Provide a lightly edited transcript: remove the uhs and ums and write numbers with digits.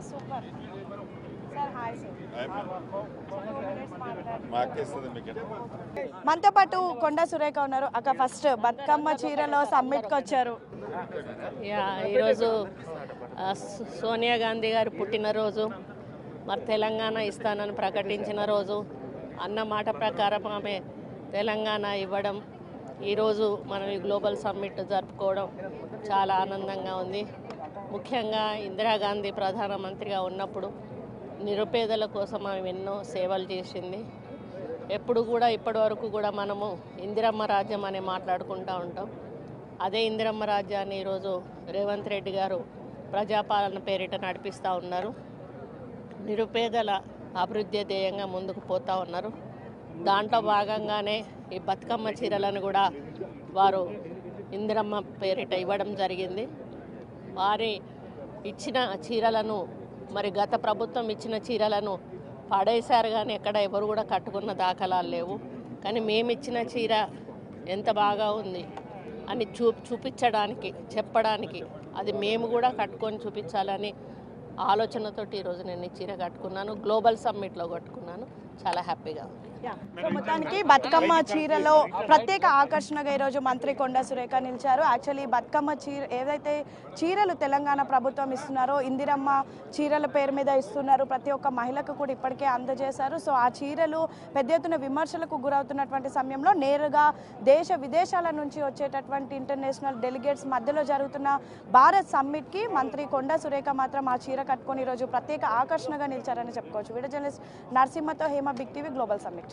Super sir. Hi sir. మనతో పాటు కొండా సురేఖ ఉన్నారు. అక్క ఫస్ట్ బతుకమ్మ చీరలో సమ్మిట్కి వచ్చారు. ఈరోజు సోనియా గాంధీ గారు పుట్టినరోజు, మరి తెలంగాణ ఇస్తానని ప్రకటించిన రోజు, అన్న మాట ప్రకారం ఆమె తెలంగాణ ఇవ్వడం, ఈరోజు మనం ఈ గ్లోబల్ సమ్మిట్ జరుపుకోవడం చాలా ఆనందంగా ఉంది. ముఖ్యంగా ఇందిరాగాంధీ ప్రధానమంత్రిగా ఉన్నప్పుడు నిరుపేదల కోసం ఆమె ఎన్నో సేవలు చేసింది. ఎప్పుడు కూడా ఇప్పటి వరకు కూడా మనము ఇందిరమ్మ రాజ్యం అని మాట్లాడుకుంటూ ఉంటాం. అదే ఇందిరమ్మ రాజ్యాన్ని ఈరోజు రేవంత్ రెడ్డి గారు ప్రజాపాలన పేరిట నడిపిస్తూ ఉన్నారు. నిరుపేదల అభివృద్ధి ధ్యేయంగా ముందుకు పోతూ ఉన్నారు. దాంట్లో భాగంగానే ఈ బతుకమ్మ చీరలను కూడా వారు ఇందిరమ్మ పేరిట ఇవ్వడం జరిగింది. వారి ఇచ్చిన చీరలను, మరి గత ప్రభుత్వం ఇచ్చిన చీరలను పడేశారు, కానీ ఎక్కడ ఎవరు కూడా కట్టుకున్న దాఖలాలు లేవు. కానీ మేము ఇచ్చిన చీర ఎంత బాగా ఉంది అని చూపించడానికి, చెప్పడానికి, అది మేము కూడా కట్టుకొని చూపించాలని ఆలోచనతోటి ఈరోజు నేను ఈ చీర కట్టుకున్నాను. గ్లోబల్ సమ్మిట్లో కట్టుకున్నాను. చాలా హ్యాపీగా ఉంది. మొత్తానికి బతుకమ్మ చీరలో ప్రత్యేక ఆకర్షణగా ఈరోజు మంత్రి కొండా సురేఖ నిలిచారు. యాక్చువల్లీ బతుకమ్మ చీర ఏదైతే చీరలు తెలంగాణ ప్రభుత్వం ఇస్తున్నారో, ఇందిరమ్మ చీరల పేరు మీద ఇస్తున్నారు, ప్రతి ఒక్క మహిళకు కూడా ఇప్పటికే అందజేశారు. సో ఆ చీరలు పెద్ద ఎత్తున విమర్శలకు గురవుతున్నటువంటి సమయంలో నేరుగా దేశ విదేశాల నుంచి వచ్చేటటువంటి ఇంటర్నేషనల్ డెలిగేట్స్ మధ్యలో జరుగుతున్న భారత్ సమ్మిట్కి మంత్రి కొండా సురేఖ మాత్రం ఆ చీర కట్టుకొని ఈరోజు ప్రత్యేక ఆకర్షణగా నిలిచారని చెప్పుకోవచ్చు. వీడియో జర్నలిస్ట్ నరసింహతో Hema, Big TV, global summit.